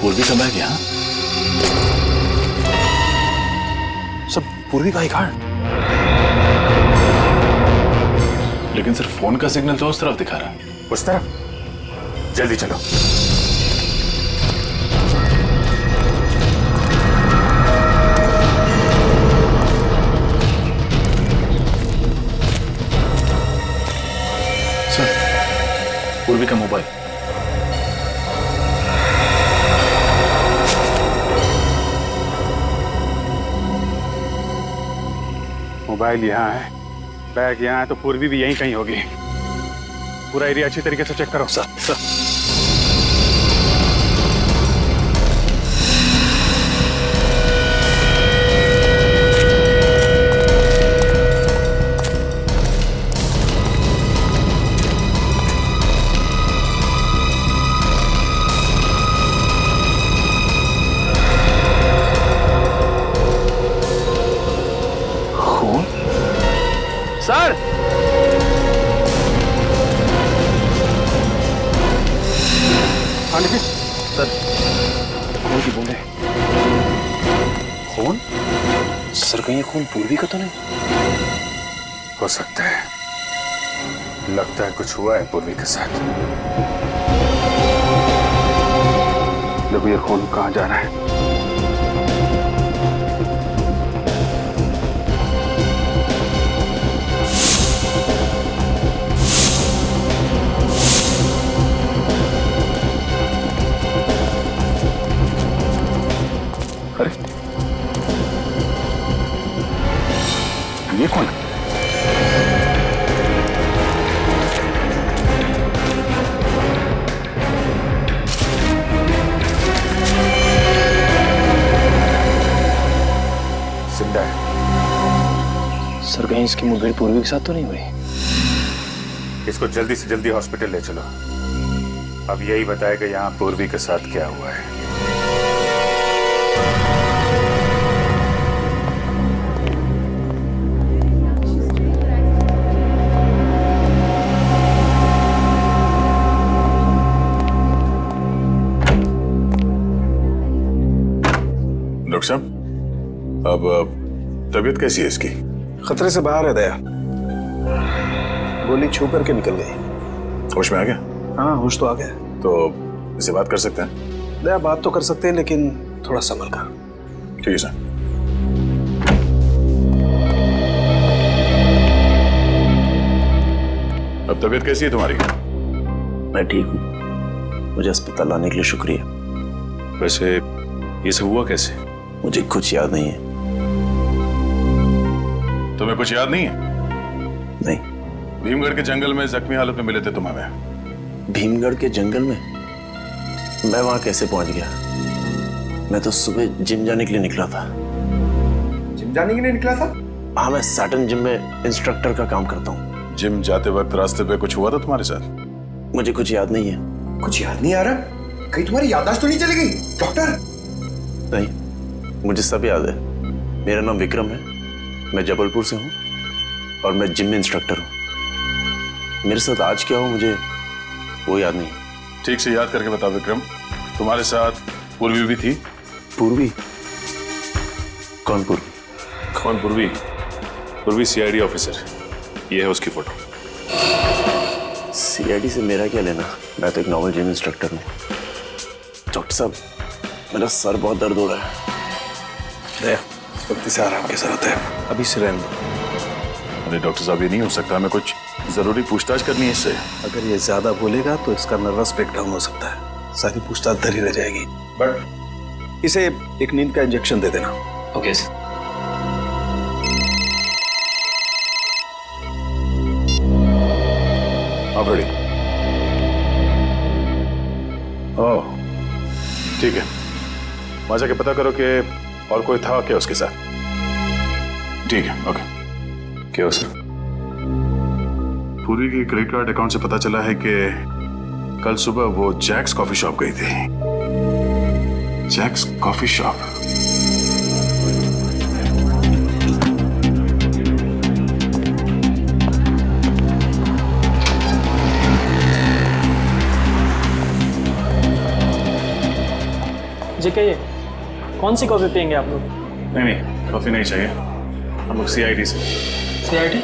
पूर्वी का बैग यहाँ? सब पूर्वी का ही कार्ड, लेकिन सिर्फ फोन का सिग्नल तो उस तरफ दिखा रहा है। उस तरफ? जल्दी चलो। सर, पूर्वी का मोबाइल। मोबाइल यहाँ है, बैग यहाँ है, तो पूर्वी भी यहीं कहीं होगी। पूरा एरिया अच्छी तरीके से चेक करो। सर सर, हाँ निखिल। सर खून की बूंदें। खून? सर कहीं ये खून पूर्वी का तो नहीं? हो सकता है, लगता है कुछ हुआ है पूर्वी के साथ। देखो ये खून कहाँ जा रहा है। अरे ये कौन है? जिंदा है। सर कहीं इसकी मुठभेड़ पूर्वी के साथ तो नहीं हुई? इसको जल्दी से जल्दी हॉस्पिटल ले चलो। अब यही बताएगा यहाँ पूर्वी के साथ क्या हुआ है। डॉक्टर साहब, अब तबीयत कैसी है इसकी? खतरे से बाहर है दया, गोली छू करके निकल गई। होश में आ गया? हाँ होश तो आ गया। तो इसे बात कर सकते हैं? दया बात तो कर सकते हैं, लेकिन थोड़ा संभल कर। ठीक है सर। अब तबीयत कैसी है तुम्हारी? मैं ठीक हूँ, मुझे अस्पताल आने के लिए शुक्रिया। वैसे ये सब हुआ कैसे? मुझे कुछ याद नहीं है। तुम्हें कुछ याद नहीं है? नहीं। भीमगढ़ के जंगल में जख्मी हालत में मिले थे तुम हमें। भीमगढ़ के जंगल में? मैं वहां कैसे पहुंच गया? मैं तो सुबह जिम जाने के लिए निकला था। जिम जाने के लिए निकला था? हाँ, मैं सैटर्न जिम में इंस्ट्रक्टर का काम करता हूँ। जिम जाते वक्त रास्ते पे कुछ हुआ था तुम्हारे साथ? मुझे कुछ याद नहीं है। कुछ याद नहीं आ रहा? कहीं तुम्हारी याददाश्त तो नहीं चली गई डॉक्टर? नहीं, मुझे सब याद है। मेरा नाम विक्रम है, मैं जबलपुर से हूँ और मैं जिम में इंस्ट्रक्टर हूँ। मेरे साथ आज क्या हो मुझे वो याद नहीं। ठीक से याद करके बता विक्रम, तुम्हारे साथ पूर्वी भी थी? पूर्वी? कौन पूर्वी? कौन पूर्वी? पूर्वी सीआईडी ऑफिसर, ये है उसकी फोटो। सीआईडी से मेरा क्या लेना? मैं तो एक नॉर्मल जिम इंस्ट्रक्टर हूँ। डॉक्टर साहब, मेरा सर बहुत दर्द हो रहा है। दया, वक्त से आराम की जरूरत है, अभी से रहने दो। अरे डॉक्टर साहब, ये नहीं हो सकता, हमें कुछ जरूरी पूछताछ करनी है इससे। अगर ये ज्यादा बोलेगा तो इसका नर्वस ब्रेकडाउन हो सकता है, सारी पूछताछ धरी रह जाएगी। बट इसे एक नींद का इंजेक्शन दे देना। Okay sir. आप रेडी? ओह ठीक है, वहां जाके पता करो कि और कोई था क्या उसके साथ। ठीक है, ओके। क्या हो सर? पूरी की क्रेडिट कार्ड अकाउंट से पता चला है कि कल सुबह वो जैक्स कॉफी शॉप गई थी। Jacques coffee shop? जेके कौन सी कॉफी पियेंगे आप लोग? नहीं नहीं, कॉफी नहीं चाहिए, हम लोग CID से। CID?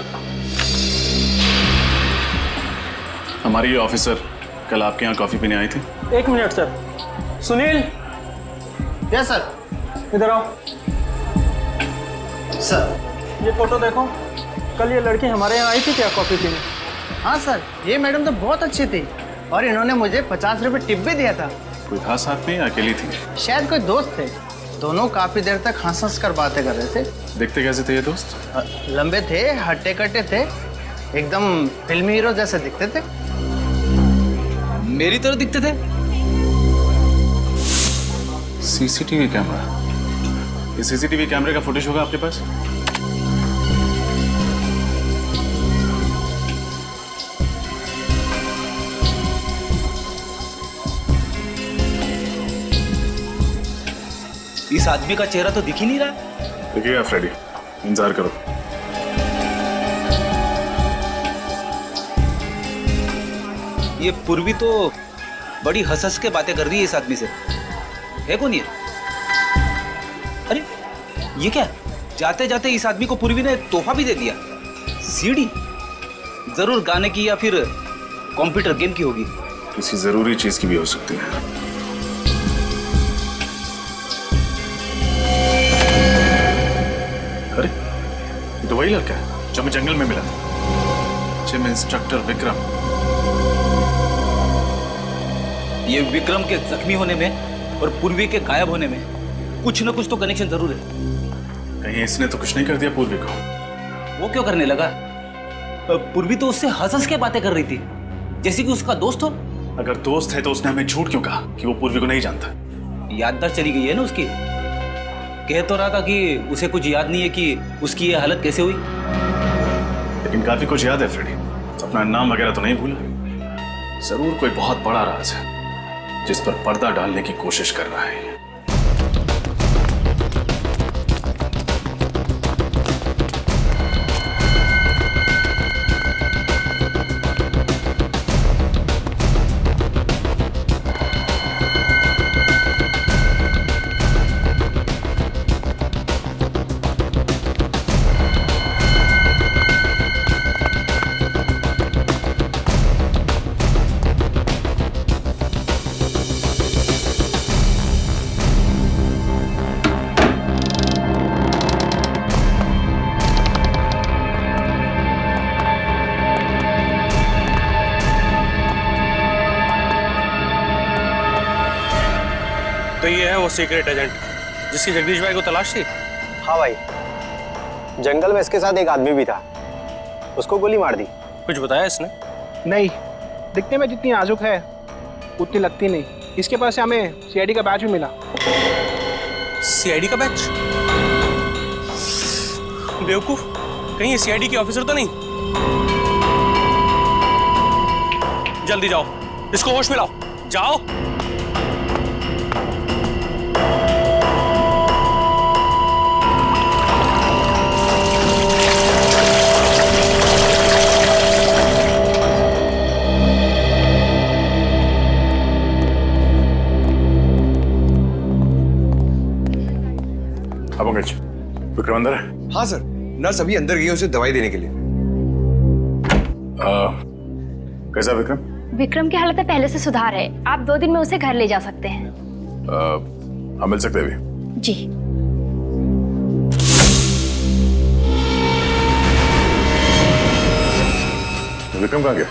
हमारी ये ऑफिसर कल आपके यहाँ कॉफी पीने आई थी। 1 minute sir. Sunil, yes sir. इधर आओ। सर। ये फोटो देखो, कल ये लड़की हमारे यहाँ आई थी क्या कॉफी पीने? हाँ सर, ये मैडम तो बहुत अच्छी थी और इन्होंने मुझे 50 रुपए टिप भी दिया था। कोई था साथ में या अकेली थी? शायद कोई दोस्त थे। दोनों काफी देर तक हंस कर बातें कर रहे थे। देखते कैसे थे ये दोस्त? लंबे थे, हट्टे कट्टे थे, एकदम फिल्मी हीरो जैसे दिखते थे। मेरी तरह दिखते थे। CCTV कैमरा, ये CCTV कैमरे का फुटेज होगा आपके पास? इस आदमी का चेहरा तो दिख ही नहीं रहा। देखिएगा फ्रेडी, इंतजार करो। ये पूर्वी तो बड़ी हंस के बातें कर रही है इस आदमी से। है कौन ये? अरे ये क्या, जाते जाते इस आदमी को पूर्वी ने तोहफा भी दे दिया। CD जरूर गाने की या फिर कंप्यूटर गेम की होगी। किसी जरूरी चीज की भी हो सकती है। अरे ये तो वही लड़का है जो हमें जंगल में मिला था, जिम इंस्ट्रक्टर विक्रम। ये विक्रम के जख्मी होने में और पूर्वी के गायब होने में कुछ न कुछ तो कनेक्शन जरूर है। कहीं इसने तो कुछ नहीं कर दिया पूर्वी को? वो क्यों करने लगा? पूर्वी तो उससे हंस के बातें कर रही थी, जैसे कि उसका दोस्त हो। अगर दोस्त है तो उसने हमें झूठ क्यों कहा कि वो पूर्वी को नहीं जानता? याददाश्त चली गई है ना उसकी। कह तो रहा था कि उसे कुछ याद नहीं है कि उसकी ये हालत कैसे हुई। लेकिन काफी कुछ याद है फ्रेडी, अपना नाम वगैरह तो नहीं भूला। जरूर कोई बहुत बड़ा राज है जिस पर पर्दा डालने की कोशिश कर रहा है। तो ये है वो सीक्रेट एजेंट जिसकी जगदीश भाई को तलाश थी। हाँ भाई, जंगल में इसके साथ एक आदमी भी था, उसको गोली मार दी। कुछ बताया इसने? नहीं, दिखने में जितनी नाजुक है उतनी लगती नहीं। इसके पास से हमें CID का बैच भी मिला। CID का बैच? बेवकूफ, कहीं ये CID की ऑफिसर तो नहीं? जल्दी जाओ, इसको होश में लाओ, जाओ। अब अंग्रेज, विक्रम अंदर है? हाँ सर, नर्स अभी अंदर गई है उसे दवाई देने के लिए। कैसा विक्रम? विक्रम की हालत में पहले से सुधार है। आप 2 दिन में उसे घर ले जा सकते हैं। हम मिल सकते हैं अभी? जी। विक्रम कहाँ गया?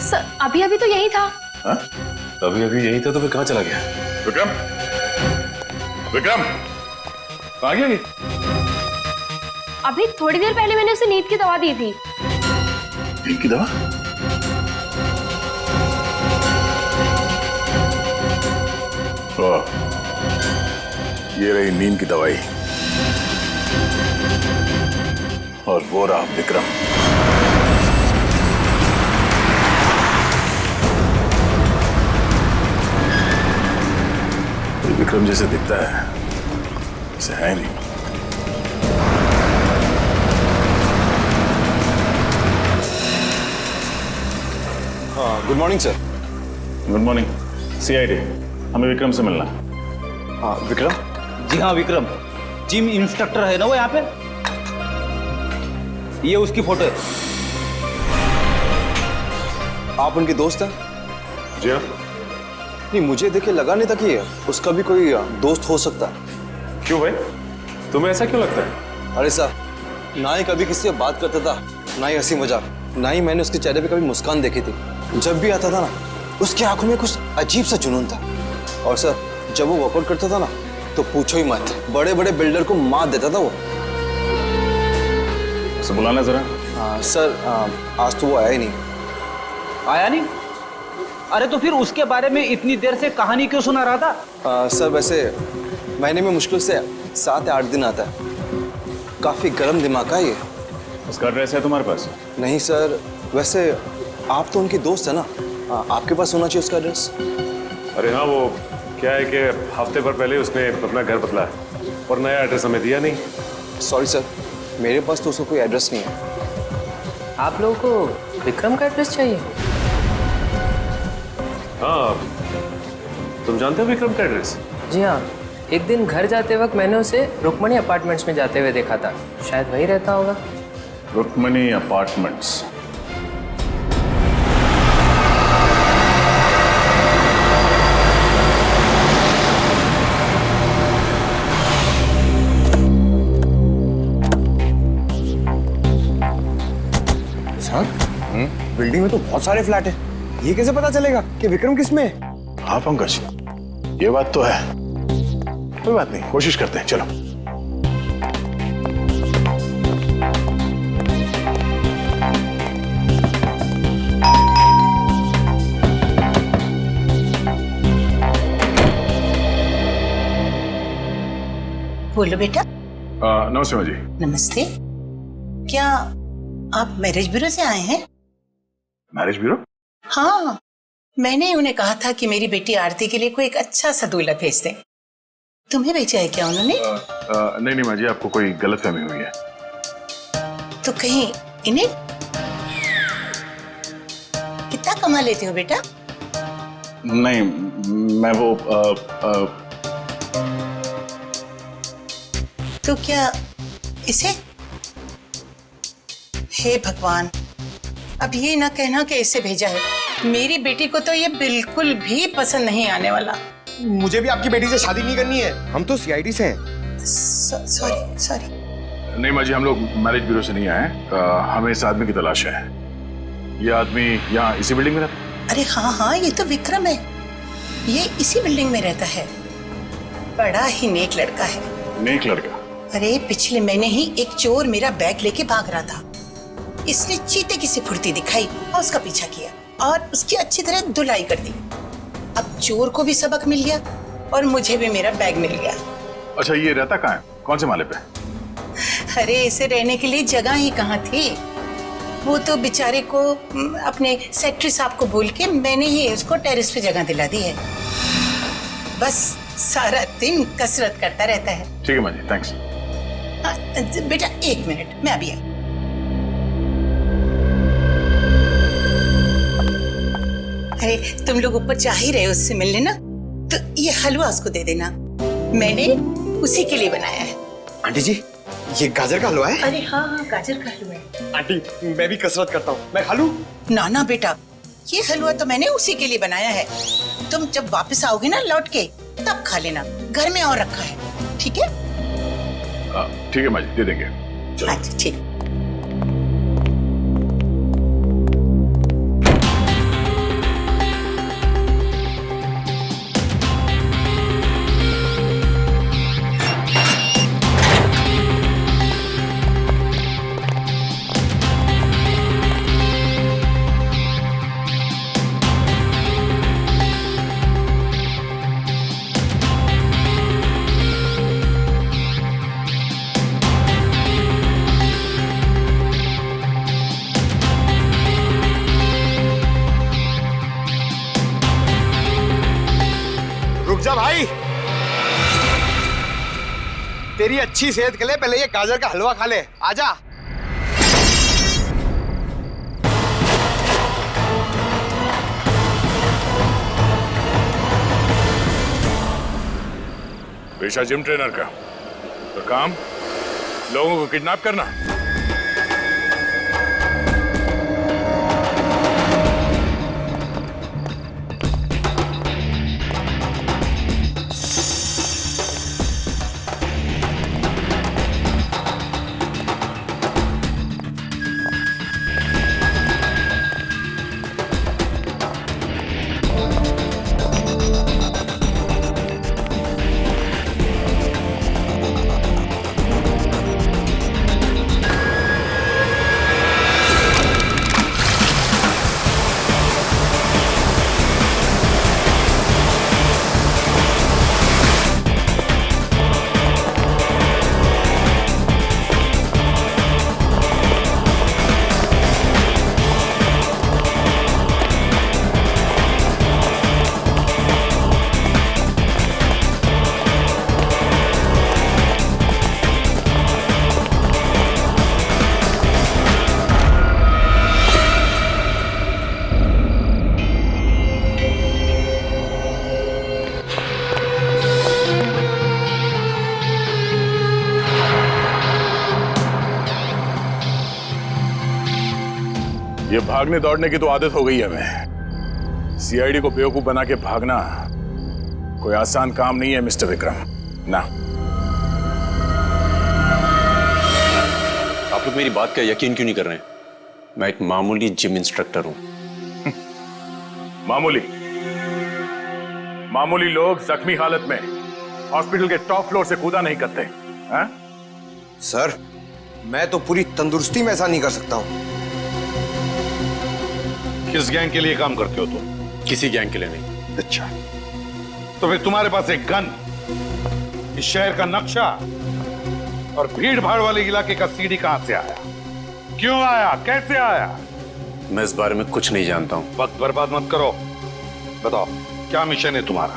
सर अभी अभी तो यही था। हाँ? अभी अभी यही था तो फिर कहाँ चला गया? विक्रम, विक्रम कहाँ गया ये? अभी थोड़ी देर पहले मैंने उसे नींद की दवा दी थी। नींद की दवा? ये रही नींद की दवाई और वो रहा विक्रम। विक्रम जैसे दिखता है ऐसे है नहीं। हाँ, good morning sir. Good morning. CID, हमें विक्रम से मिलना है। हाँ विक्रम। जी हाँ विक्रम, जिम इंस्ट्रक्टर है ना वो यहाँ पे। ये उसकी फोटो है। आप उनके दोस्त हैं? जी हाँ। नहीं, मुझे देखे लगा नहीं था कि उसका भी कोई दोस्त हो सकता है। क्यों भाई, तुम्हें ऐसा क्यों लगता है? अरे साहब, ना ही कभी किसी से बात करता था, ना ही हंसी मजाक, ना ही मैंने उसके चेहरे पे कभी मुस्कान देखी थी। जब भी आता था ना, उसकी आंखों में कुछ अजीब सा जुनून था। और सर, जब वो वर्कआउट करता था ना, तो पूछो ही मत, बड़े बड़े बिल्डर को मात देता था वो। उसे बुलाना जरा। सर, आज तो वो आया ही नहीं। आया नहीं? अरे तो फिर उसके बारे में इतनी देर से कहानी क्यों सुना रहा था? सर वैसे महीने में मुश्किल से 7 या 8 दिन आता है। काफी गर्म दिमाग का ये। उसका एड्रेस है तुम्हारे पास? नहीं सर, वैसे आप तो उनकी दोस्त है ना, आपके पास होना चाहिए उसका एड्रेस। अरे हाँ, वो क्या है कि हफ्ते भर पहले उसने अपना घर बदला है और नया एड्रेस हमें दिया नहीं। सॉरी सर, मेरे पास तो उसका कोई एड्रेस नहीं है। आप लोगों को विक्रम का एड्रेस चाहिए? हाँ, तुम जानते हो विक्रम का एड्रेस? जी हाँ, एक दिन घर जाते वक्त मैंने उसे रुक्मणी अपार्टमेंट्स में जाते हुए देखा था। शायद वही रहता होगा। रुक्मणी अपार्टमेंट्स। बिल्डिंग में तो बहुत सारे फ्लैट है, ये कैसे पता चलेगा कि विक्रम किस में है? हाँ पंकज, ये बात तो है। कोई बात नहीं, कोशिश करते हैं, चलो। बोलो बेटा। नमस्ते माँ जी। नमस्ते। क्या आप मैरिज ब्यूरो से आए हैं? Marriage bureau? हाँ, मैंने उन्हें कहा था कि मेरी बेटी आरती के लिए कोई एक अच्छा सा दूल्हा भेज दें। तुम्हें भेजा है क्या उन्होंने? नहीं माँ जी, आपको कोई गलतफहमी हुई है। तो कहीं इन्हें कितना कमा लेते हो बेटा? नहीं, मैं वो तो क्या इसे? हे भगवान, अब ये ना कहना कि इसे भेजा है। मेरी बेटी को तो ये बिल्कुल भी पसंद नहीं आने वाला। मुझे भी आपकी बेटी से शादी नहीं करनी है, हम तो सीआईडी से हैं। सॉरी। नहीं माँ जी, हम लोग मैरिज ब्यूरो से नहीं आए। हमें इस आदमी की तलाश है। ये आदमी यहाँ इसी बिल्डिंग में रहता है? अरे हाँ, ये तो विक्रम है। ये इसी बिल्डिंग में रहता है। बड़ा ही नेक लड़का है। नेक लड़का? अरे पिछले महीने ही एक चोर मेरा बैग लेके भाग रहा था। इसने चीते की सी फुर्ती दिखाई और उसका पीछा किया और उसकी अच्छी तरह धुलाई कर दी। अब चोर को भी सबक मिल गया और मुझे भी मेरा बैग मिल गया। अच्छा, ये रहता कहाँ है? कौन से माले पे? अरे इसे रहने के लिए जगह ही कहाँ थी। वो तो बेचारे को अपने सेक्रेटरी साहब को बोल के मैंने ही उसको टेरेस पे जगह दिला दी है। बस सारा दिन कसरत करता रहता है। ठीक है माँ जी, थैंक्स। बेटा 1 मिनट, मैं अभी आई। अरे तुम लोग ऊपर जा ही रहे हो उससे मिलने ना, तो ये हलवा उसको दे देना। मैंने उसी के लिए बनाया है। आंटी जी, ये गाजर का हलवा है? अरे हाँ, गाजर का हलवा है। आंटी, मैं भी कसरत करता हूँ, मैं खा लूं? ना बेटा, ये हलवा तो मैंने उसी के लिए बनाया है। तुम जब वापस आओगे ना लौट के, तब खा लेना। घर में और रखा है, ठीक है? ठीक है माँ जी, दे देंगे। अच्छा ठीक। रुक जा भाई, तेरी अच्छी सेहत के लिए पहले ये गाजर का हलवा खा ले। आजा। पेशा जिम ट्रेनर का, तो काम लोगों को किडनैप करना। ये भागने दौड़ने की तो आदत हो गई है हमें। सीआईडी को बेवकूफ बना के भागना कोई आसान काम नहीं है मिस्टर विक्रम। ना, आप लोग मेरी बात का यकीन क्यों नहीं कर रहे हैं? मैं एक मामूली जिम इंस्ट्रक्टर हूं। मामूली लोग जख्मी हालत में हॉस्पिटल के टॉप फ्लोर से कूदा नहीं करते हैं? सर, मैं तो पूरी तंदुरुस्ती में ऐसा नहीं कर सकता हूं। किस गैंग के लिए काम करते हो तुम? किसी गैंग के लिए नहीं। अच्छा, तो फिर तुम्हारे पास एक गन, इस शहर का नक्शा और भीड़ भाड़ वाले इलाके का सीडी कहां से आया? क्यों आया? कैसे आया? मैं इस बारे में कुछ नहीं जानता हूं। वक्त बर्बाद मत करो, बताओ क्या मिशन है तुम्हारा?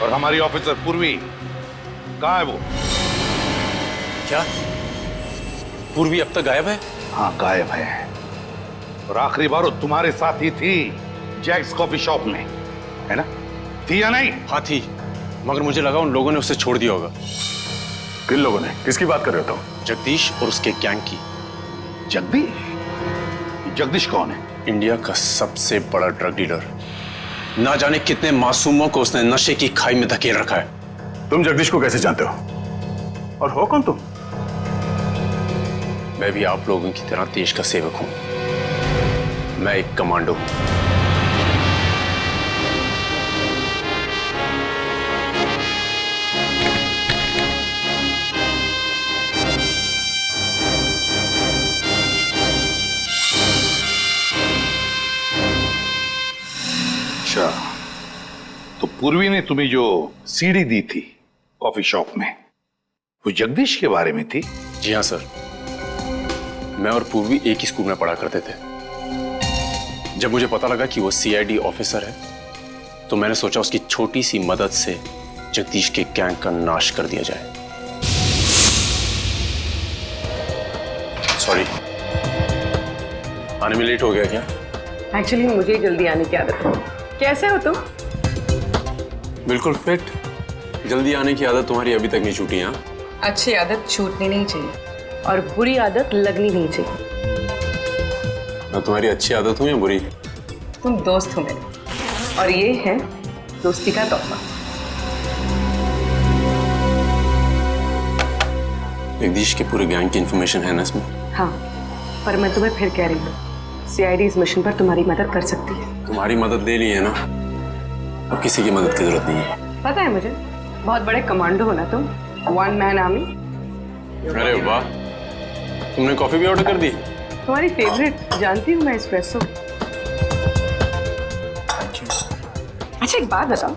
और हमारी ऑफिसर पूर्वी कहां है वो? क्या पूर्वी अब तक गायब है? हाँ, गायब है। और आखिरी बार वो तुम्हारे साथ ही थी जैक्स कॉफी शॉप में, है ना? थी या नहीं? हाँ थी, मगर मुझे लगा उन लोगों ने उसे छोड़ दिया होगा। किन लोगों ने? किसकी बात कर रहे हो तुम? जगदीश और उसके गैंग की। जगदीश? जगदीश कौन है? इंडिया का सबसे बड़ा ड्रग डीलर। ना जाने कितने मासूमों को उसने नशे की खाई में धकेल रखा है। तुम जगदीश को कैसे जानते हो? और हो कौन तुम? मैं भी आप लोगों की तरह देश का सेवक हूं। मैं एक कमांडो हूं। अच्छा, तो पूर्वी ने तुम्हें जो सीडी दी थी कॉफी शॉप में, वो जगदीश के बारे में थी? जी हाँ सर, मैं और पूर्वी एक ही स्कूल में पढ़ा करते थे। जब मुझे पता लगा कि वो सीआईडी ऑफिसर है, तो मैंने सोचा उसकी छोटी सी मदद से जगदीश के गैंग का नाश कर दिया जाए। सॉरी, आने में लेट हो गया क्या? एक्चुअली मुझे जल्दी आने की आदत है। कैसे हो तुम? बिल्कुल फिट। जल्दी आने की आदत तुम्हारी अभी तक नहीं छूटी? हाँ, अच्छी आदत छूटनी नहीं चाहिए और बुरी आदत लगनी नहीं चाहिए। मैं तुम्हारी अच्छी आदत हूँ या बुरी? तुम दोस्त हो मेरे, और ये है दोस्ती का तोहफा। जगदीश के पूरे गैंग की इंफॉर्मेशन है ना इसमें? हाँ, पर मैं तुम्हें फिर कह रही हूँ, सीआईडी इस मिशन पर तुम्हारी मदद कर सकती है। तुम्हारी मदद ले ली है ना, अब किसी की मदद की जरूरत नहीं है। पता है मुझे, बहुत बड़े कमांडो हो ना तुम, वन मैन आर्मी। अरे वाह, तुमने कॉफी भी ऑर्डर कर दी? तुम्हारी फेवरेट, जानती हूँ मैं, एस्प्रेसो। अच्छा एक बात बताओ,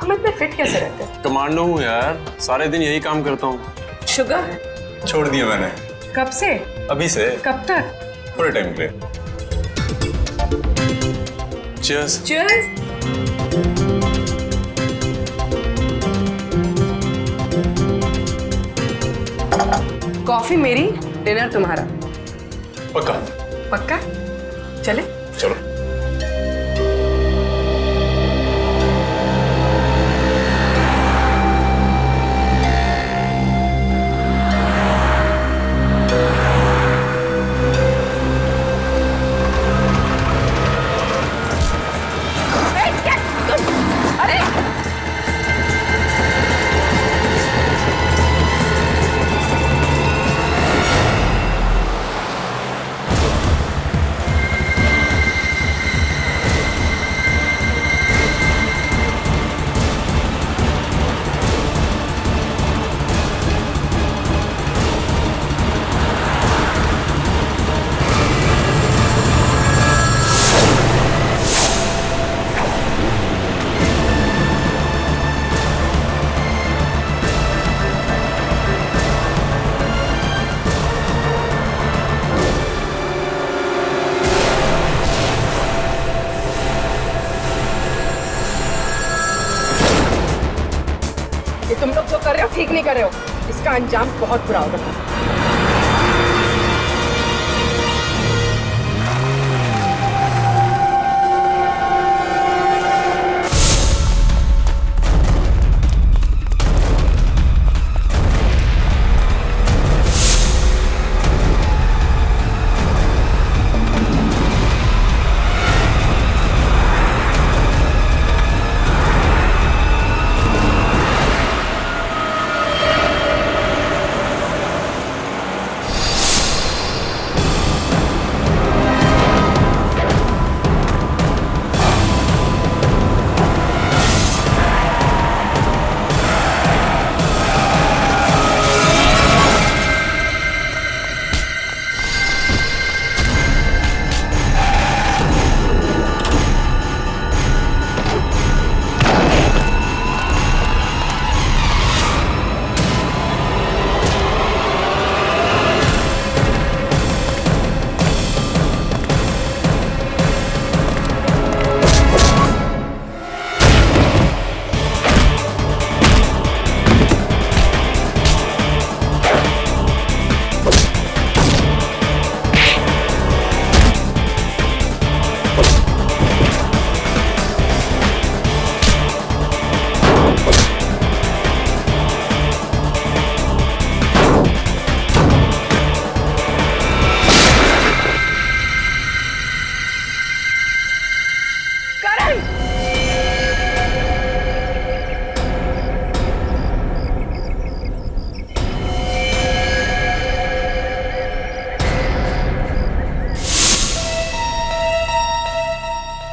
हम इतने फिट कैसे रहते हैं? कमांडो हूँ यार, सारे दिन यही काम करता हूँ। शुगर छोड़ दिया मैंने। कब से? अभी से। कब तक? थोड़े टाइम के लिए। Cheers. Cheers. कॉफी मेरी, डिनर तुम्हारा। पक्का? पक्का? चले? चलो। कर रहे हो ठीक नहीं कर रहे हो, इसका अंजाम बहुत बुरा होगा।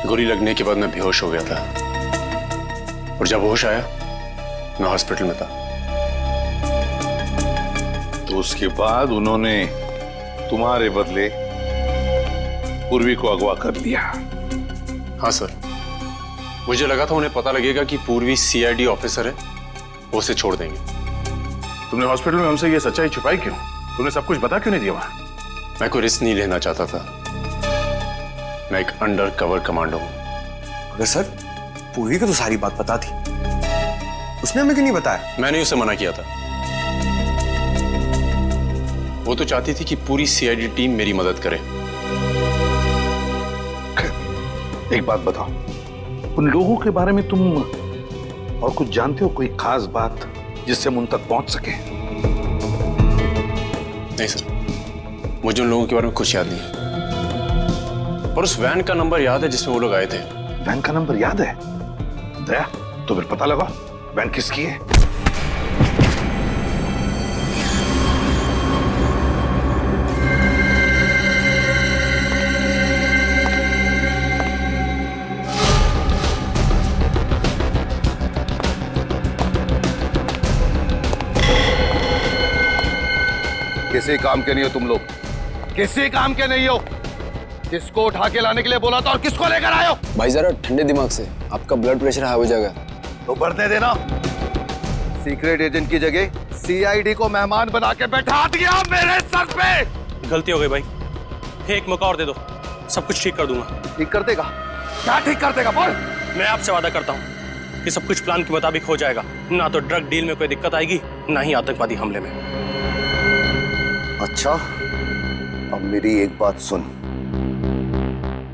गोली लगने के बाद मैं बेहोश हो गया था और जब होश आया मैं हॉस्पिटल में था। तो उसके बाद उन्होंने तुम्हारे बदले पूर्वी को अगवा कर लिया। हाँ सर, मुझे लगा था उन्हें पता लगेगा कि पूर्वी सीआईडी ऑफिसर है, वो उसे छोड़ देंगे। तुमने हॉस्पिटल में हमसे ये सच्चाई छुपाई क्यों? तुमने सब कुछ बता क्यों नहीं दिया वहां? मैं कोई रिस्क नहीं लेना चाहता था। मैं एक अंडर कवर कमांडो हूं। अगर सर पूर्वी को तो सारी बात पता थी, उसने हमें क्यों नहीं बताया? मैंने उसे मना किया था। वो तो चाहती थी कि पूरी सीआईडी टीम मेरी मदद करे। एक बात बताओ, उन लोगों के बारे में तुम और कुछ जानते हो? कोई खास बात जिससे हम उन तक पहुंच सके? नहीं सर, मुझे उन लोगों के बारे में कुछ याद नहीं है, पर उस वैन का नंबर याद है जिसमें वो लोग आए थे। वैन का नंबर याद है? दया, तो फिर पता लगा वैन किसकी है। किसी काम के नहीं हो तुम लोग, किसी काम के नहीं हो। किसको उठा के लाने के लिए बोला था और किसको लेकर आए हो? भाई जरा ठंडे दिमाग से, आपका ब्लड प्रेशर हाई हो जाएगा। तो बढ़ने देना। सीक्रेट एजेंट की जगह सीआईडी को मेहमान बना के बैठा दिया मेरे सर पे। गलती हो गई भाई, एक मौका और दे दो, सब कुछ ठीक कर दूंगा। ठीक कर देगा? क्या ठीक कर देगा बोल? मैं आपसे वादा करता हूँ कि सब कुछ प्लान के मुताबिक हो जाएगा। ना तो ड्रग डील में कोई दिक्कत आएगी, ना ही आतंकवादी हमले में। अच्छा, अब मेरी एक बात सुन।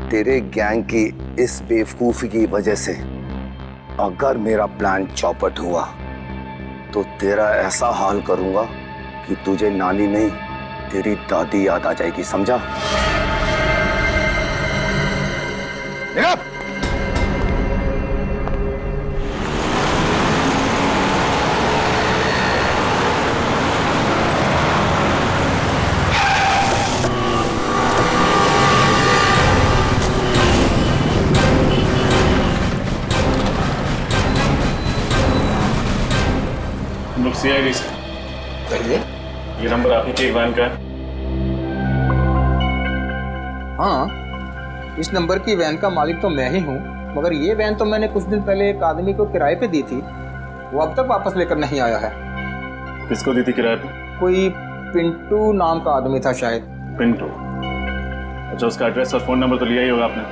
तेरे गैंग की इस बेवकूफी की वजह से अगर मेरा प्लान चौपट हुआ तो तेरा ऐसा हाल करूंगा कि तुझे नानी नहीं तेरी दादी याद आ जाएगी, समझा? सीआईडी से ये नंबर आपकी के वैन का है? हाँ, इस नंबर की वैन का मालिक तो मैं ही हूँ, मगर ये वैन तो मैंने कुछ दिन पहले एक आदमी को किराए पे दी थी, वो अब तक वापस लेकर नहीं आया है। किसको दी थी किराए पे? कोई पिंटू नाम का आदमी था शायद। पिंटू? अच्छा, उसका एड्रेस और फोन नंबर तो लिया ही होगा आपने?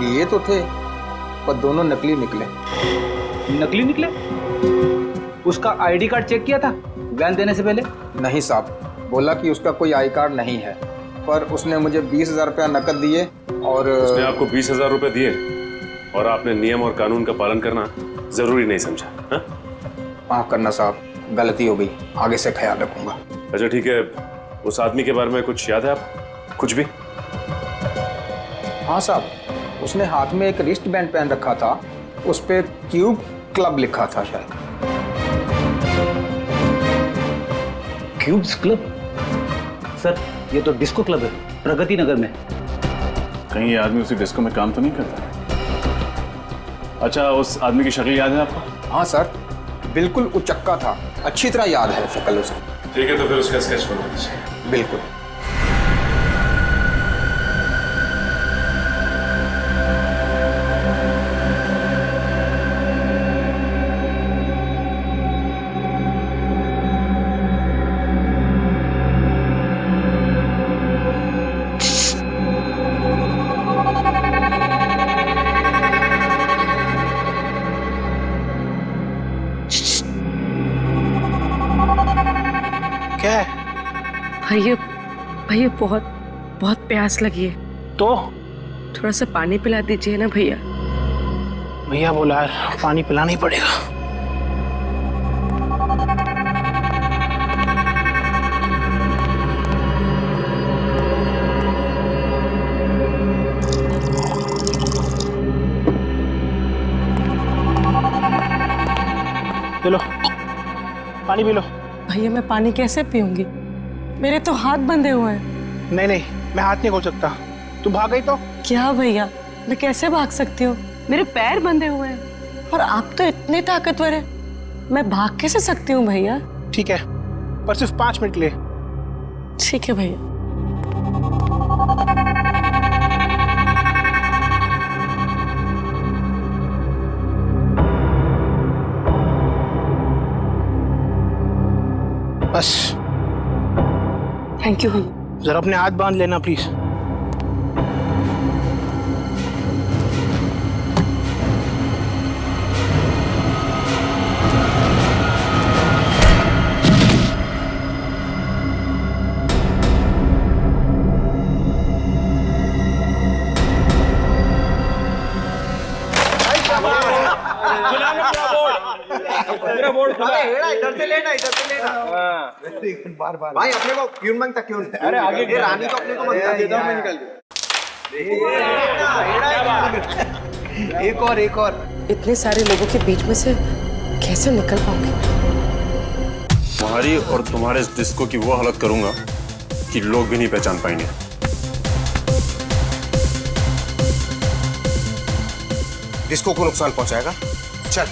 लिए तो थे, पर दोनों नकली निकले। नकली निकले? उसका आईडी कार्ड चेक किया था वैन देने से पहले? नहीं साहब, बोला कि उसका कोई आई कार्ड नहीं है, पर उसने मुझे 20,000 रुपया नकद दिए और उसने आपको 20,000 रुपए दिए और आपने नियम और कानून का पालन करना जरूरी नहीं समझा? हाँ? माफ करना साहब, गलती हो गई, आगे से ख्याल रखूंगा। अच्छा ठीक है, उस आदमी के बारे में कुछ याद है आप? कुछ भी? हाँ साहब, उसने हाथ में एक रिस्ट बैंड पहन रखा था, उस पे क्यूब क्लब लिखा था शायद। Cubes club? सर ये तो डिस्को क्लब है, प्रगति नगर में। कहीं ये आदमी उसी डिस्को में काम तो नहीं करता? अच्छा, उस आदमी की शक्ल याद है आपको? हाँ सर, बिल्कुल उचक्का था, अच्छी तरह याद है शक्ल उसकी। ठीक है, तो फिर उसका स्केच बना दीजिए। बिल्कुल। क्या है? भैया भैया बहुत बहुत प्यास लगी है, तो थोड़ा सा पानी पिला दीजिए ना भैया। भैया बोला यार, पानी पिलाना ही पड़ेगा। पी लो, पानी पी लो। भैया मैं पानी कैसे पीऊंगी, मेरे तो हाथ बंधे हुए हैं। नहीं नहीं, मैं हाथ नहीं खोल सकता। तू भाग गई तो? क्या भैया, मैं कैसे भाग सकती हूँ, मेरे पैर बंधे हुए हैं और आप तो इतने ताकतवर हैं, मैं भाग कैसे सकती हूँ भैया? ठीक है, पर सिर्फ 5 मिनट के लिए। ठीक है भैया। बस। थैंक यू भैया। जरा अपने हाथ बांध लेना प्लीज। इधर से लेना, इधर से लेना। बार बार भाई, अपने को क्यों मांगता? क्यों? अरे आगे रानी तो अपने को मांगता। देता हूं मैं, निकाल दे। एक और। इतने सारे लोगों के बीच में से कैसे निकल पाऊंगी? तुम्हारी और तुम्हारे इस डिस्को की वो हालत करूंगा कि लोग भी नहीं पहचान पाएंगे। डिस्को को नुकसान पहुंचाएगा? चल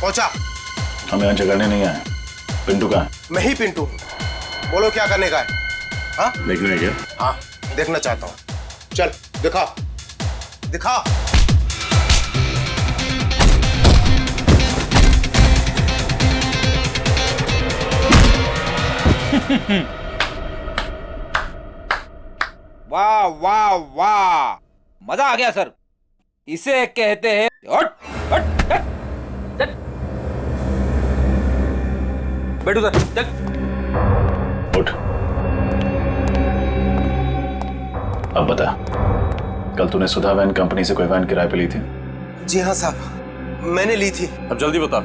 पहुंचा। हम यहाँ झगड़ने नहीं आए। पिंटू कहाँ है? मैं ही पिंटू। बोलो क्या करने का है? हाँ? देखना है क्या? हाँ, देखना चाहता हूँ। चल दिखा दिखा। वाह वाह वाह, मजा आ गया सर। इसे कहते हैं हट हट हट। बैठो सर, चल उठ। अब बता, कल तूने सुधा वैन कंपनी से कोई वैन किराए पे ली थी? जी हाँ साहब, मैंने ली थी। अब जल्दी बता,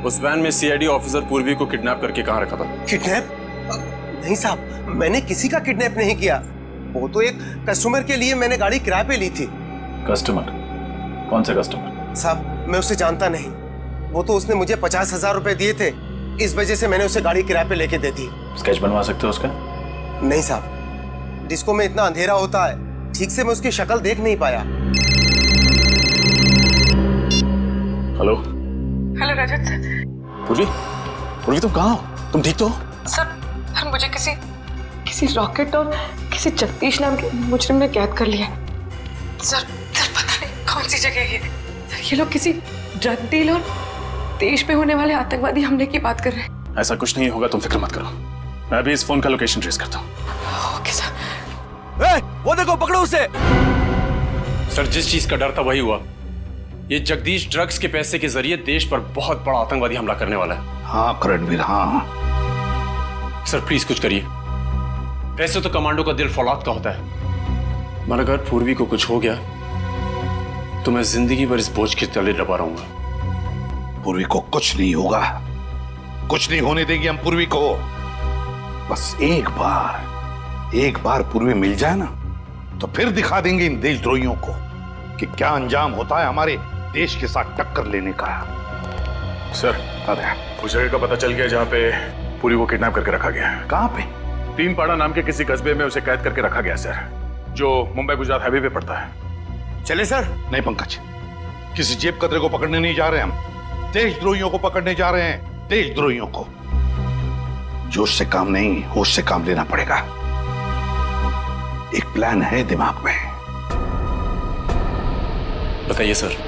उस वैन में सीआईडी ऑफिसर पूर्वी को किडनैप करके कहाँ रखा था? किडनैप? नहीं साहब, मैंने किसी का किडनैप नहीं किया। वो तो एक कस्टमर के लिए मैंने गाड़ी किराए पे ली थी। कस्टमर? कौन से कस्टमर? साहब मैं उसे जानता नहीं। वो तो उसने मुझे 50,000 रुपए दिए थे, इस वजह से मैंने उसे गाड़ी किराए पे लेके दे दी। स्केच बनवा सकते हो उसका? नहीं साहब, डिस्को में इतना अंधेरा होता है, ठीक से मैं उसकी शक्ल देख नहीं पाया। हेलो हेलो रजत सर। पूर्वी, पूर्वी तुम कहाँ हो? तुम ठीक तो हो? सर मुझे किसी रॉकेट और किसी जगदीश नाम के मुजरिम ने कैद कर लिया। सर पता नहीं कौन सी जगह है। सर ये लोग किसी ड्रग डील और देश पे होने वाले आतंकवादी हमले की बात कर रहे हैं। ऐसा कुछ नहीं होगा, तुम फिक्र मत करो। मैं अभी इस फोन का लोकेशन ट्रेस करता हूँ। Okay sir. वो देखो, पकड़ो उसे। सर जिस चीज का डर था वही हुआ। ये जगदीश ड्रग्स के पैसे के जरिए देश पर बहुत बड़ा आतंकवादी हमला करने वाला है। हाँ करणवीर, हाँ। सर प्लीज कुछ करिए। वैसे तो कमांडो का दिल फौलाद का होता है, मगर अगर पूर्वी को कुछ हो गया तो मैं जिंदगी भर इस बोझ के तले दबा रहूंगा। पूर्वी को कुछ नहीं होगा, कुछ नहीं होने देगी हम पूर्वी को। बस एक बार पूर्वी मिल जाए ना, तो फिर दिखा देंगे इन देशद्रोहियों को कि क्या अंजाम होता है हमारे देश के साथ टक्कर लेने का। सर, अरे उस जगह का पता चल गया जहाँ पे पूरी को किडनैप करके रखा गया। कहाँ पे? तीनपाड़ा नाम के किसी कस्बे में उसे कैद करके रखा गया सर, जो मुंबई गुजरात हाईवे पे पड़ता है। चले सर? नहीं पंकज, किसी जेब कतरे को पकड़ने नहीं जा रहे हम, देशद्रोहियों को पकड़ने जा रहे हैं, देशद्रोहियों को। जोश से काम नहीं, होश से काम लेना पड़ेगा। एक प्लान है दिमाग में। बताइए सर।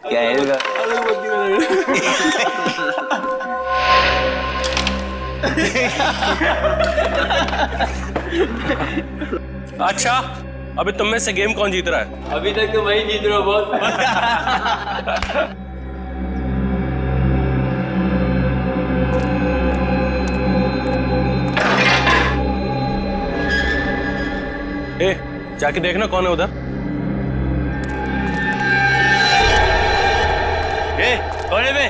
क्या है? अच्छा, अभी तुम में से गेम कौन जीत रहा है? अभी तक तो वही जीत रहा हूँ बॉस। ए, जाके देखना कौन है उधर। ए, कौन है बे?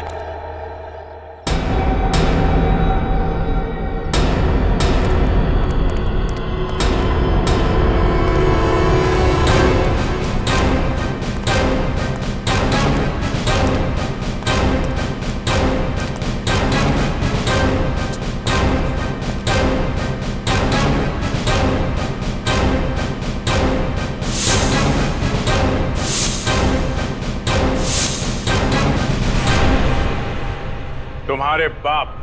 तुम्हारे बाप।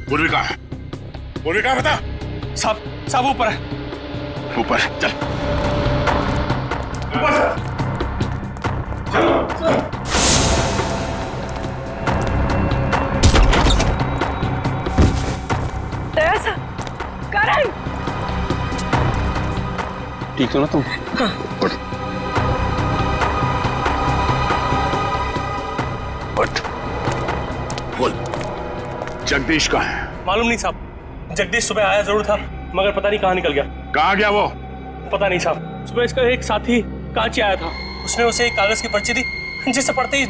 पूर्वी कहाँ है? पूर्वी कहाँ बता? सब ऊपर है। ऊपर चल। करण, ठीक हो ना तुम? हाँ। बोल, जगदीश कहाँ है? मालूम नहीं साहब। जगदीश सुबह आया जरूर था, मगर पता नहीं कहाँ निकल गया। कहाँ गया वो? पता नहीं साहब। सुबह इसका एक साथी कांची आया था, उसने उसे एक कागज की पर्ची दी, जिसे पढ़ते ही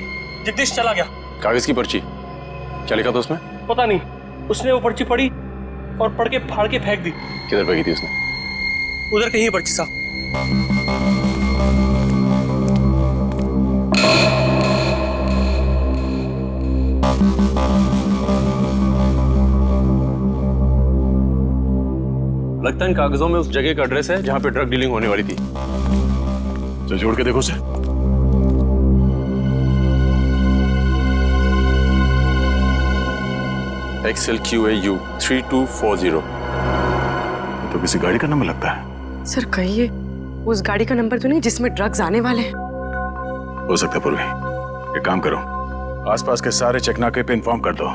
जगदीश चला गया। कागज की पर्ची? क्या लिखा था उसमें? पता नहीं, उसने वो पर्ची पढ़ी और पढ़ के फाड़ के फेंक दी। किधर फेंकी थी उसने? उधर कहीं पर्ची साहब। लगता है इन कागजों में उस जगह का एड्रेस है जहां पे ड्रग डीलिंग होने वाली थी। तो जोड़ के देखो उसे। XLQAU 3240। तो किसी गाड़ी का नंबर लगता है। सर कहिए उस गाड़ी का नंबर तो नहीं जिसमें ड्रग्स आने वाले हैं? हो सकता है पूर्वी। एक काम करो, आसपास के सारे चेकनाके पे इन्फॉर्म कर दो।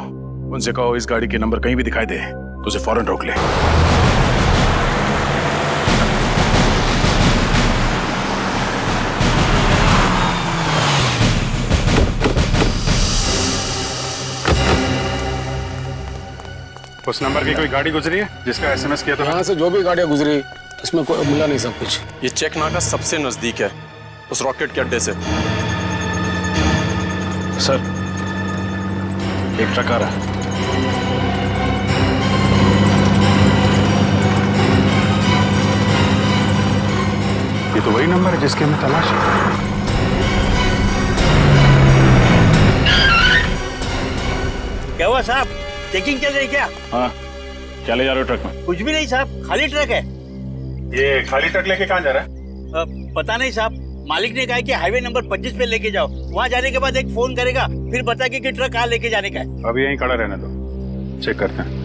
उनसे कहो इस गाड़ी के नंबर कहीं भी दिखाई दे तो उसे फौरन रोक ले। उस नंबर की कोई गाड़ी गुजरी है जिसका एसएमएस किया था? यहाँ से जो भी गाड़ियाँ गुजरी उसमें कोई मिला नहीं सब कुछ। ये चेक नाका सबसे नजदीक है उस रॉकेट के अड्डे से। सर, एक ट्रक आ रहा है। ये तो वही नंबर है जिसके हमें तलाश है। क्या हुआ साहब, चेकिंग चल रही क्या? हाँ, क्या ले जा रहे हो ट्रक में? कुछ भी नहीं साहब, खाली ट्रक है। ये खाली ट्रक लेके कहाँ जा रहा है? पता नहीं साहब, मालिक ने कहा कि हाईवे नंबर 25 पे लेके जाओ। वहाँ जाने के बाद एक फोन करेगा, फिर बताएगा कि ट्रक कहाँ लेके जाने का है। अभी यहीं खड़ा रहने दो, चेक करते हैं।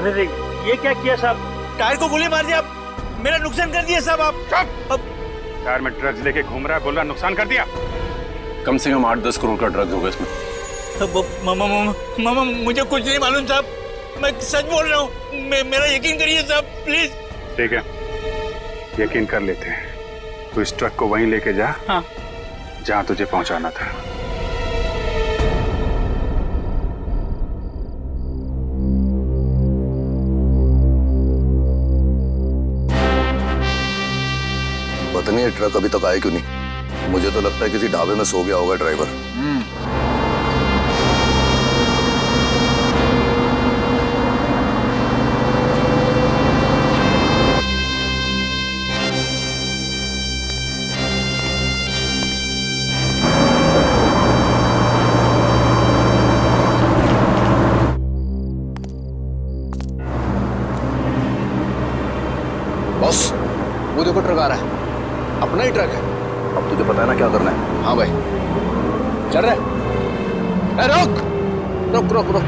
अरे ये क्या किया साहब? टायर को गोली मार दिया, मेरा नुकसान कर दिया साहब आप। टायर में ड्रग्स लेके घूम रहा है, बोल रहा नुकसान कर दिया। कम से कम 8-10 करोड़ का ड्रग्स होगा इसमें। मामा मुझे कुछ नहीं मालूम साहब, मैं सच बोल रहा हूँ, मेरा यकीन करिए साहब प्लीज। ठीक है, यकीन कर लेते हैं। तो इस ट्रक को वहीं लेके जा। हाँ। जहाँ तुझे पहुंचाना था। पता नहीं ये ट्रक अभी तक आया क्यों नहीं। मुझे तो लगता है किसी ढाबे में सो गया होगा ड्राइवर। बॉस, वो देखो ट्रक आ रहा है, अपना ही ट्रक है। अब तुझे पता है ना क्या करना है? हाँ भाई, चल रहा है। रुक रुक रुक रुक।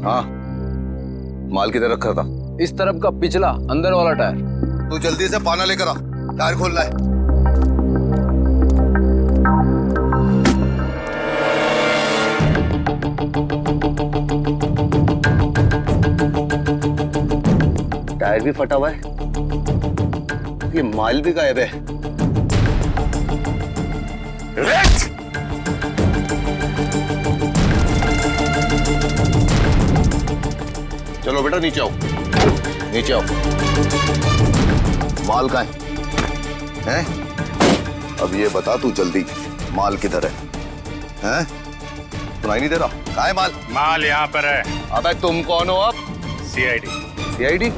हाँ, माल किधर रखा था? इस तरफ का पिछला अंदर वाला टायर। तू जल्दी से पाना लेकर आ, टायर खोल रहा है। टायर भी फटा हुआ है, ये माल भी गायब है। चलो बेटा नीचे आओ, नीचे आओ। माल कहाँ है? अब ये बता तू जल्दी, माल किधर है? हैं? सुनाई नहीं दे रहा? कहाँ है माल? माल यहाँ पर है। अबे तुम कौन हो अब? सीआईडी। सीआईडी?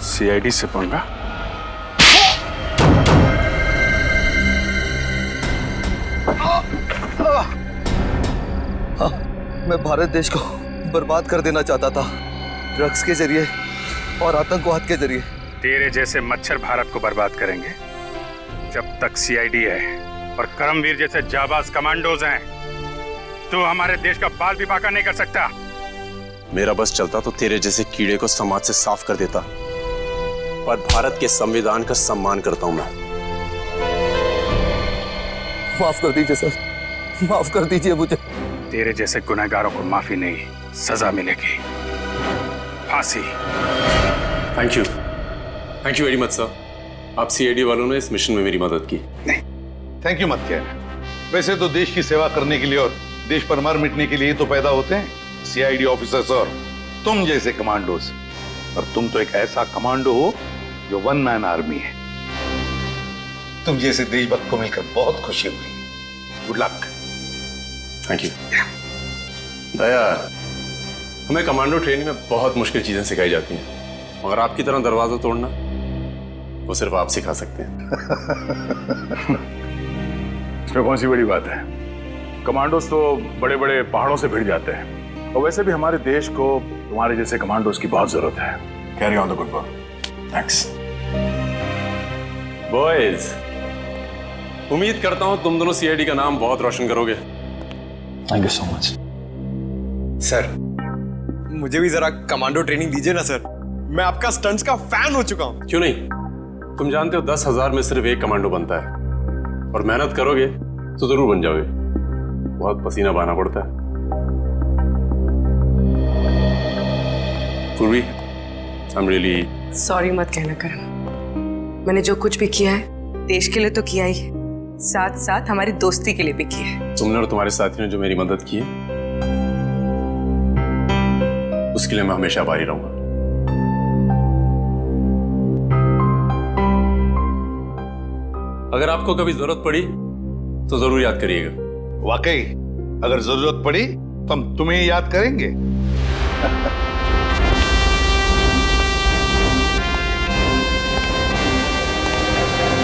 सीआईडी से पंगा? मैं भारत देश को बर्बाद कर देना चाहता था, ड्रग्स के जरिए और आतंकवाद के जरिए। तेरे जैसे मच्छर भारत को बर्बाद करेंगे। जब तक सीआईडी है और करमवीर जैसे जाबाज कमांडोज हैं, तो हमारे देश का बाल भी बांका नहीं कर सकता। मेरा बस चलता तो तेरे जैसे कीड़े को समाज से साफ कर देता, पर भारत के संविधान का सम्मान करता हूं मैं। माफ कर दीजिए सर, माफ कर दीजिए मुझे। तेरे जैसे गुनहगारों को माफी नहीं, सजा मिलेगी, फांसी। Thank you very much sir. आप सीआईडी वालों ने इस मिशन में मेरी मदद की। नहीं, थैंक यू मत कहना। वैसे तो देश की सेवा करने के लिए और देश पर मर मिटने के लिए तो पैदा होते हैं सीआईडी ऑफिसर्स और तुम जैसे कमांडोज। और तुम तो एक ऐसा कमांडो हो जो वन मैन आर्मी है। तुम जैसे देशभक्त को मिलकर बहुत खुशी हुई। Good luck. Thank you. Daya, हमें कमांडो ट्रेनिंग में बहुत मुश्किल चीजें सिखाई जाती हैं, मगर आपकी तरह दरवाजा तोड़ना वो सिर्फ आप सिखा सकते हैं। इसमें कौन सी बड़ी बात है? कमांडोज तो बड़े बड़े पहाड़ों से भिड़ जाते हैं, और वैसे भी हमारे देश को तुम्हारे जैसे कमांडोज की बहुत जरूरत है। Carry on the good work. Thanks boys. उम्मीद करता हूं तुम दोनों सीआईडी का नाम बहुत रोशन करोगे। Thank you so much sir. मुझे भी जरा कमांडो ट्रेनिंग दीजिए ना सर, मैं आपका स्टंट्स का फैन हो चुका हूं। क्यों नहीं? तुम जानते हो 10,000 में सिर्फ एक कमांडो बनता है, और मेहनत करोगे तो जरूर बन जाओगे। बहुत पसीना बहाना पड़ता है। पूर्वी, आई एम रियली सॉरी मत कहना करण। मैंने जो कुछ भी किया है देश के लिए तो किया ही है, साथ साथ हमारी दोस्ती के लिए भी किया है। तुमने और तुम्हारे साथियों ने जो मेरी मदद की है, उसके लिए मैं हमेशा आभारी रहूंगा। अगर आपको कभी जरूरत पड़ी तो जरूर याद करिएगा। वाकई, अगर जरूरत पड़ी तो हम तुम्हें याद करेंगे।